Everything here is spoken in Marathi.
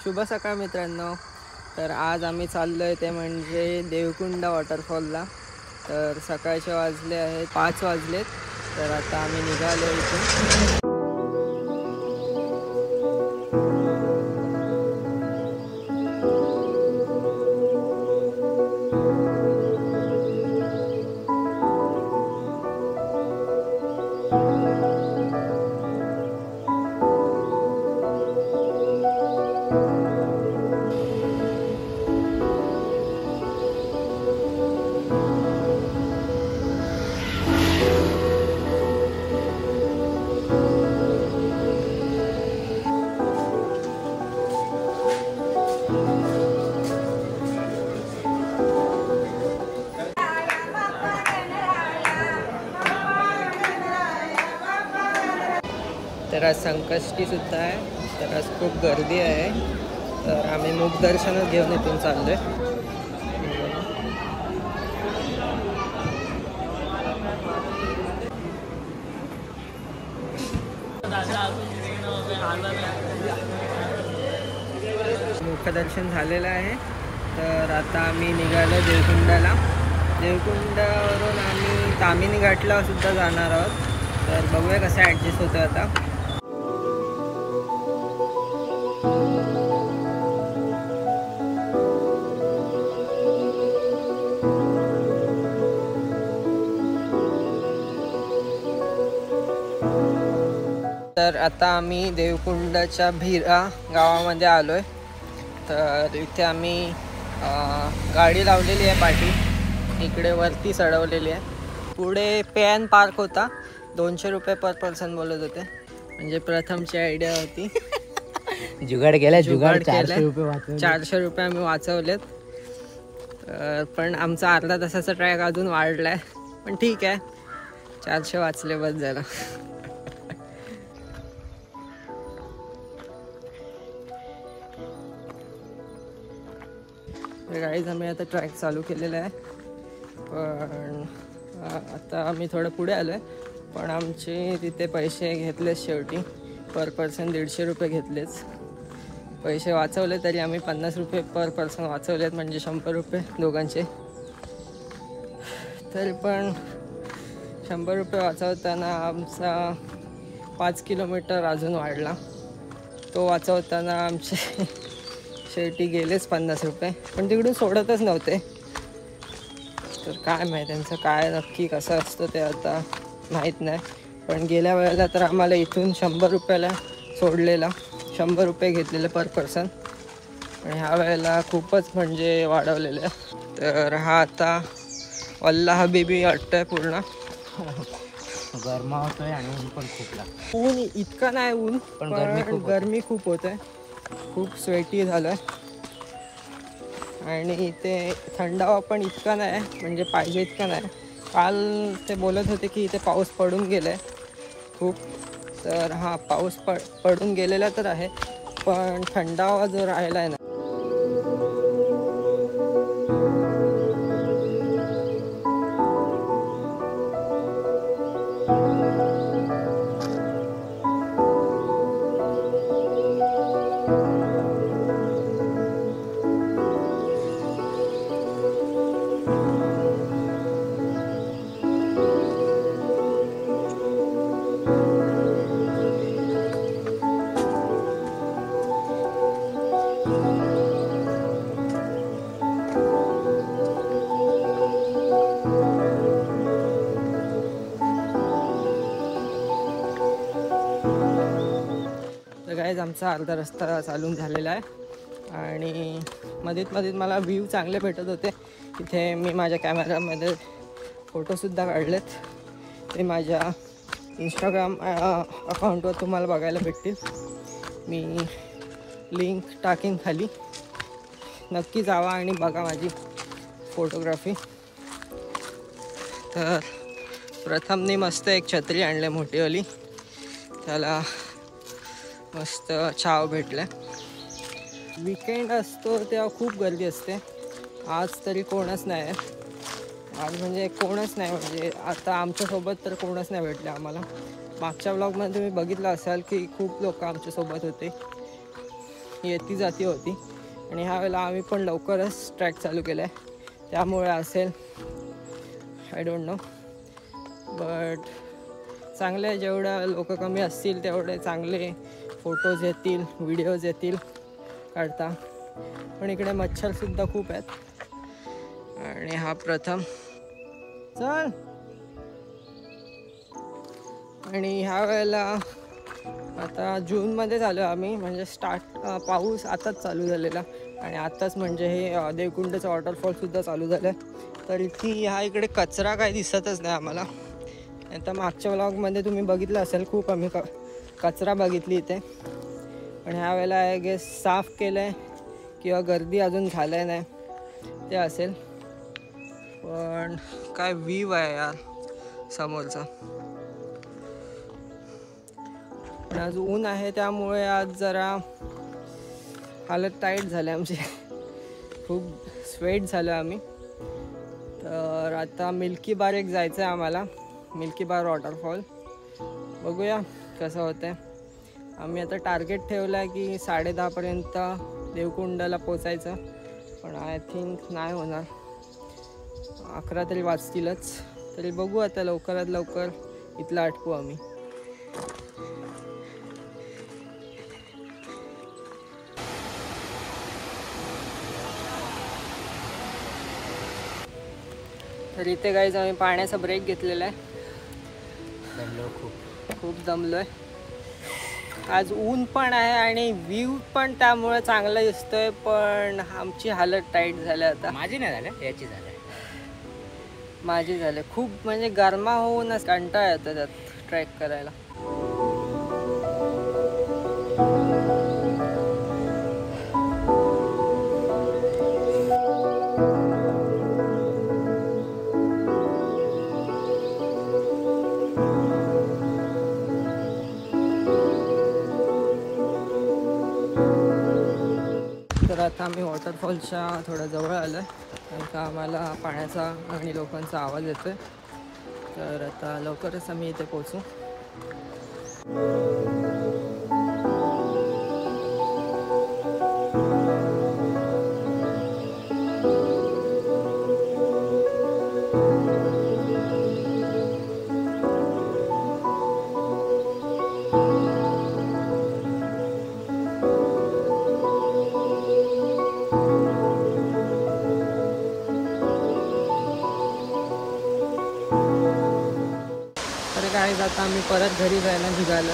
शुभ सकाळ मित्रांनो. तर आज आम्ही चाललो आहे ते म्हणजे देवकुंड वॉटरफॉलला. तर सकाळचे वाजले आहेत 5 वाजलेत. तर आता आम्ही निघालो इथून. तर आज संकष्टी सुद्धा आहे. तर आज खूप गर्दी आहे. तर आम्ही मुखदर्शनच घेऊन इथून चाललोय. मुखदर्शन झालेलं आहे. तर आता आम्ही निघालो देवकुंडाला. देवकुंडावरून आम्ही तामिनी घाटला सुद्धा जाणार आहोत. तर बघूया कसं ॲडजस्ट होतं आता. तर आता आम्ही देवकुंडाच्या भिरा गावामध्ये आलो आहे. तर इथे आम्ही गाडी लावलेली आहे पाठी. इकडे वरती चढवलेली आहे. पुढे पे अँड पार्क होता. 200 रुपये पर पर्सन बोलत होते. म्हणजे प्रथमची आयडिया होती. जुगाड केला. 400 रुपये आम्ही वाचवलेत. पण आमचा अर्धा तासाचा ट्रॅक अजून वाढला आहे. पण ठीक आहे, 400 वाचले बस झालं. गाईज आम्ही आता ट्रॅक चालू केलेला आहे. पण आता आम्ही थोडं पुढे आलो आहे. पण आमचे तिथे पैसे घेतलेच शेवटी. पर पर्सन 150 रुपये घेतलेच. पैसे वाचवले तरी आम्ही 50 रुपये पर पर्सन वाचवलेत. म्हणजे 100 रुपये दोघांचे. तरी पण 100 रुपये वाचवताना आमचा 5 किलोमीटर अजून वाढला. तो वाचवताना आमचे शेवटी गेलेच 50 रुपये. पण तिकडून सोडतच नव्हते. तर काय माहीत त्यांचं काय नक्की कसं असतं ते आता माहीत नाही. पण गेल्या वेळेला तर आम्हाला इथून 100 रुपयाला सोडलेला. 100 रुपये घेतलेले पर पर्सन. आणि ह्या वेळेला खूपच म्हणजे वाढवलेलं आहे. तर हा आता वल्ला हबीबी वाटतोय पूर्ण. गरमा होतोय आणि ऊन पण खूप लागतं. ऊन इतका नाही, ऊन पण गरमी खूप होत आहे. खूप स्वेटी झालं आहे. आणि इथे थंडावा पण इतका नाही, म्हणजे पाहिजे इतका नाही. काल ते बोलत होते की इथे पाऊस पडून गेला आहे खूप. तर हा पाऊस पडून गेलेला तर आहे. पण थंडावा जो राहिला आहे ना, गाईज आमचा अर्धा रस्ता चालून झालेला आहे. आणि मध्ये मला व्ह्यू चांगले भेटत होते. तिथे मी माझ्या कॅमेरामध्ये फोटोसुद्धा काढलेत. ते माझ्या इंस्टाग्राम अकाउंटवर तुम्हाला बघायला भेटतील. मी लिंक टाकीन खाली. नक्की जावा आणि बघा माझी फोटोग्राफी. तर प्रथमने मस्त एक छत्री आणली मोठीवाली. त्याला मस्त छाव भेटला. वीकेंड असतो तेव्हा खूप गर्दी असते. आज तरी कोणच नाही आहे. आज म्हणजे कोणच नाही, म्हणजे आता आमच्यासोबत तर कोणच नाही भेटले आम्हाला. मागच्या ब्लॉगमध्ये तुम्ही बघितलं असाल की खूप लोक आमच्यासोबत होते. येती जाती होती आणि ह्या वेळेला आम्ही पण लवकरच ट्रॅक चालू केला आहे, त्यामुळे असेल, आय डोंट नो. बट चांगले, जेवढ्या लोक कमी असतील तेवढे चांगले फोटोज येतील, व्हिडिओज येतील काढता. पण इकडे मच्छरसुद्धा खूप आहेत. आणि हा प्रथम चल. आणि ह्या वेळेला आता जूनमध्ये झालो आम्ही, म्हणजे पाऊस आताच चालू झालेला आणि आत्ताच म्हणजे हे देवकुंडचं वॉटरफॉलसुद्धा चालू झालं आहे. तर इथे ह्या इकडे कचरा काही दिसतच नाही आम्हाला. आता मागच्या व्लॉगमध्ये तुम्ही बघितलं असेल, खूप आम्ही कचरा बघितली इथे. पण ह्या वेळेला आय गेस साफ केलं आहे किंवा गर्दी अजून झालं आहे नाही ते असेल. पण काय व्ह्यू आहे यार समोरचा. पण आज ऊन आहे त्यामुळे आज जरा हालत टाईट झाली आमची. खूप स्वेट झालो आम्ही. तर आता मिल्की बार एक जायचं आहे आम्हाला, मिल्की बार वॉटरफॉल. बघूया कसं होतं आहे. आम्ही आता टार्गेट ठेवलं आहे की 10:30पर्यंत देवकुंडला पोचायचं, पण आय थिंक नाही होणार, 11 तरी वाजतीलच. तरी बघू आता लवकरात लवकर इथलं आटपू आम्ही. तर इथे गाईज आम्ही पाण्याचा ब्रेक घेतलेला आहे. दमलो खूप दमलो आहे. आज ऊन पण आहे आणि व्ह्यू पण त्यामुळे चांगला दिसतोय, पण आमची हालत टाईट झाली आता. माझी नाही झालं, याची झालं. माझी झाले खूप, म्हणजे गरमा होऊनच कंटाळा येतो त्यात ट्रॅक करायला. तर आता आम्ही वॉटरफॉलच्या थोडं जवळ आलो आहे, कारण का आम्हाला पाण्याचा आणि लोकांचा आवाज येतो आहे. तर आता लवकरच आम्ही इथे पोचू. काय आता आम्ही परत घरी जायला निघालो.